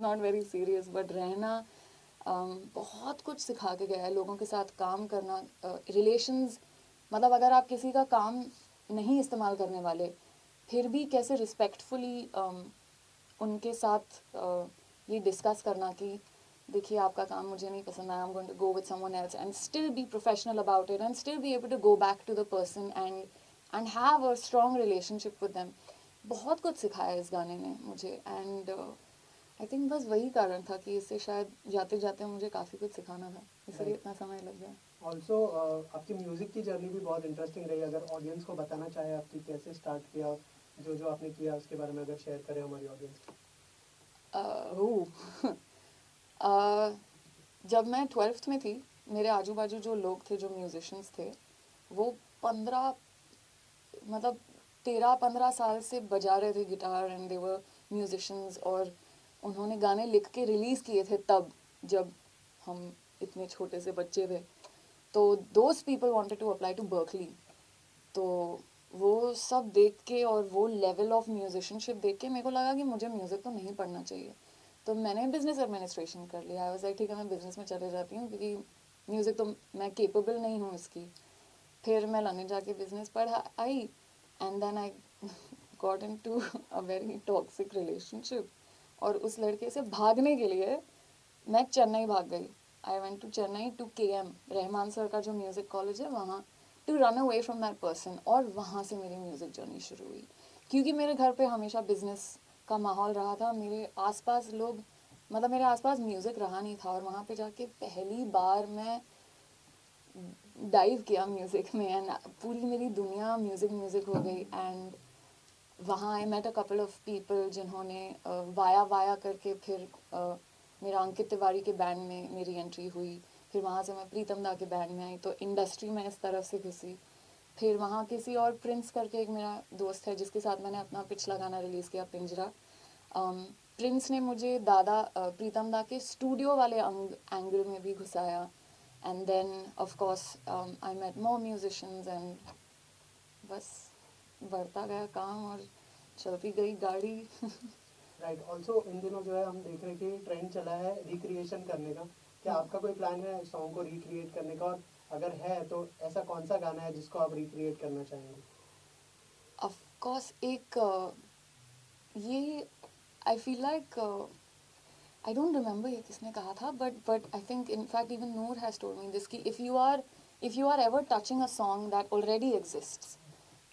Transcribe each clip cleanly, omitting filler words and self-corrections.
Not very serious, but रहना बहुत कुछ सिखा के गया है, लोगों के साथ काम करना, रिलेशंस, मतलब अगर आप किसी का काम नहीं इस्तेमाल करने वाले, फिर भी कैसे रिस्पेक्टफुली उनके साथ ये डिस्कस करना कि देखिए आपका काम मुझे नहीं पसंद आया, I am going to go with someone else, and still be professional about it, and still be able to go back to the person and have a strong relationship with them. बहुत कुछ सिखाया इस गाने ने मुझे, and I think बस वही कारण था कि इससे शायद जाते जाते मुझे काफ़ी कुछ सिखाना था, इसलिए इतना समय लग गया। ऑल्सो आपकी म्यूज़िक की जर्नी भी बहुत इंटरेस्टिंग रही। अगर ऑडियंस को बताना चाहे आपकी कैसे स्टार्ट किया, जो जो आपने किया उसके बारे में अगर शेयर करें हमारी ऑडियंस। जब मैं 12th में थी, मेरे आजू बाजू जो लोग थे, जो म्यूजिशियंस थे, वो 15, मतलब 13-15 साल से बजा रहे थे guitar, and they were musicians, और उन्होंने गाने लिख के रिलीज़ किए थे तब, जब हम इतने छोटे से बच्चे थे। तो those people wanted to apply to Berkeley. तो वो सब देख के और वो लेवल ऑफ म्यूजिशियनशिप देख के मेरे को लगा कि मुझे म्यूज़िक तो नहीं पढ़ना चाहिए। तो मैंने बिजनेस एडमिनिस्ट्रेशन कर लिया। आई वाज लाइक ठीक है, मैं बिजनेस में चले जाती हूँ, क्योंकि म्यूज़िक तो मैं केपेबल नहीं हूँ इसकी। फिर मैं लंदन जाके बिजनेस पढ़ा आई, and then I got into a very toxic relationship, और उस लड़के से भागने के लिए मैं चेन्नई भाग गई। I went to Chennai to KM, Rahman sir का जो म्यूज़िक कॉलेज है वहाँ, to run away from that person, और वहाँ से मेरी म्यूज़िक जर्नी शुरू हुई। क्योंकि मेरे घर पे हमेशा बिजनेस का माहौल रहा था, मेरे आसपास लोग, मतलब मेरे आसपास म्यूज़िक रहा नहीं था, और वहाँ पे जाके पहली बार मैं डाइव किया म्यूज़िक में, एंड पूरी मेरी दुनिया म्यूज़िक म्यूज़िक हो गई। एंड वहाँ I met a couple of people जिन्होंने वाया वाया करके फिर मेरा अंकित तिवारी के बैंड में मेरी एंट्री हुई। फिर वहाँ से मैं प्रीतम दा के बैंड में आई, तो इंडस्ट्री में इस तरफ से घुसी। फिर वहाँ किसी और प्रिंस करके एक मेरा दोस्त है जिसके साथ मैंने अपना पिछला गाना रिलीज़ किया, पिंजरा। प्रिंस ने मुझे दादा प्रीतम दा के स्टूडियो वाले एंगल में भी घुसाया, and then of course I met more musicians, and बस बढ़ता गया काम और चलती गई गाड़ी। राइट, ऑल्सो इन दिनों जो है हम देख रहे हैं कि ट्रेंड चला है रिक्रिएशन करने का। क्या आपका कोई प्लान है सॉन्ग को रिक्रिएट करने का, और अगर है तो ऐसा कौन सा गाना है जिसको आप रिक्रिएट करना चाहेंगे? ऑफ कोर्स एक ये I feel like, I don't remember ये किसने कहा था, but I think in fact even Noor has told me this, कि if you are ever touching a song that already exists,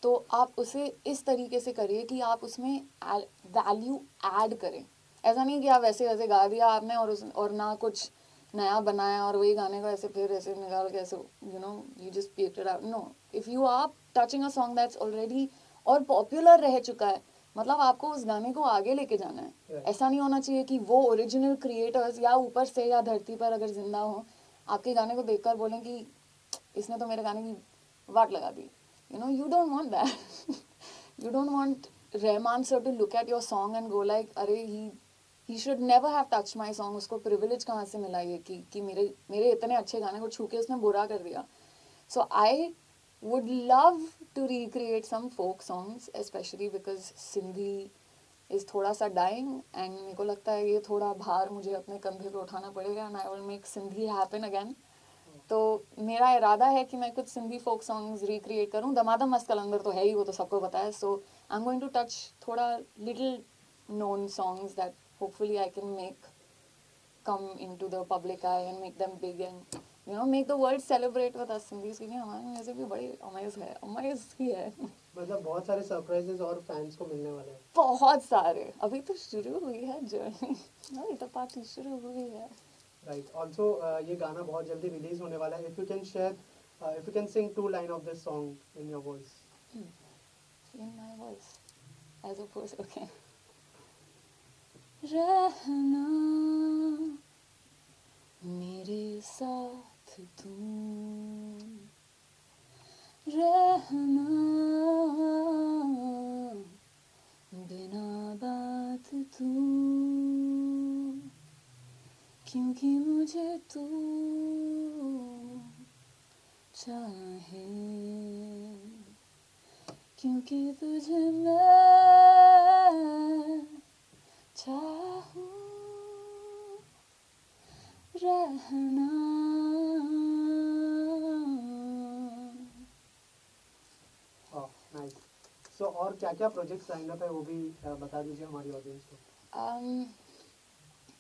तो आप उसे इस तरीके से करिए कि आप उसमें वैल्यू ऐड करें। ऐसा नहीं कि आप वैसे वैसे गा दिया आपने और ना कुछ नया बनाया, और वही गाने को ऐसे फिर ऐसे निकाल के ऐसे you just patted out. No, if you are touching a song that's already और पॉपुलर रह चुका है, मतलब आपको उस गाने को आगे लेके जाना है। Right. ऐसा नहीं होना चाहिए कि वो ओरिजिनल क्रिएटर्स या ऊपर से या धरती पर अगर जिंदा हो, आपके गाने को देखकर बोलें कि इसने तो मेरे गाने की वाट लगा दी। You don't want that. You don't want Rahman sir to look at your song and go like, अरे he should never have touched my song. उसको privilege कहाँ से मिला ये कि मेरे इतने अच्छे गाने को छू के उसने बुरा कर दिया. So I would love to recreate some folk songs, especially because Sindhi is थोड़ा सा dying, and मेरे को लगता है ये थोड़ा भार मुझे अपने कंधे पे उठाना पड़ेगा, and I will make Sindhi happen again. तो मेरा इरादा है कि मैं कुछ सिंधी फोक सॉन्ग्स रिक्रिएट करूँ। दमादम मस्त कलंदर तो है ही, वो तो सबको पता है। So I am going to touch थोड़ा little known songs that hopefully I can make come into the public eye and make them big and make the world celebrate with us Sindhis, क्योंकि हमारे music भी बड़ी amaze ही है। मतलब बहुत सारे surprises और फैंस को मिलने वाले हैं। बहुत सारे, अभी तो शुरू हुई है जर्नी, अभी तो पार्टी शुरू हुई है। राइट, ऑल्सो ये गाना बहुत जल्दी रिलीज होने वाला है। If you can share, if you can sing 2 line of this song in your voice. In my voice as opposed, okay. रहना मेरे साथ तुम, रहना बिना बात तुम, क्योंकि मुझे तू चाहे, क्योंकि तुझे मैं चाहूँ। रहना। नाइस। सो और क्या क्या प्रोजेक्ट्स लाइन अप है वो भी बता दीजिए हमारी ऑडियंस को।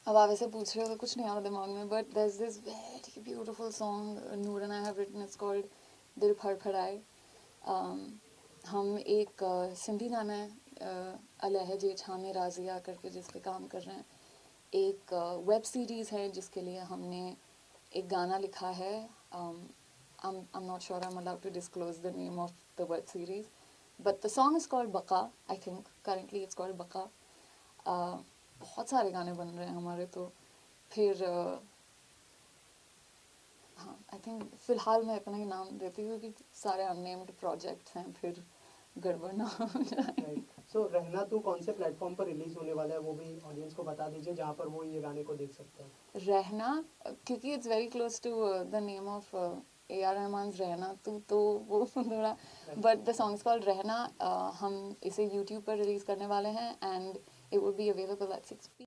अब आप ऐसे पूछ रहे हो तो कुछ नहीं आ रहा दिमाग में, but there is this very beautiful song Noor and I have written, it's called Dil Phadphadaye. हम एक सिंधी गाना है अलहजे छामे राजिया करके जिस पे काम कर रहे हैं। एक वेब सीरीज़ है जिसके लिए हमने एक गाना लिखा है। I'm not sure I'm allowed to disclose the name of the web series, but the song is called Baka. I think currently it's called Baka. बहुत सारे गाने बन रहे हैं हमारे तो। फिर हाँ, आई थिंक फ़िलहाल मैं इतना ही नाम देती हूँ क्योंकि सारे अननेम्ड प्रोजेक्ट्स हैं, फिर गड़बड़ ना हो जाए। सो रहना तू कौन से प्लेटफॉर्म पर रिलीज होने वाला है वो भी ऑडियंस को बता दीजिए जहाँ पर वो ये गाने को देख सकते हैं। रहना, क्योंकि it's very close to the name of AR Rahman Rehna तो वो थोड़ा, but the song is called Rehna. हम इसे यूट्यूब पर रिलीज करने वाले हैं and it would be available at 6 p.m.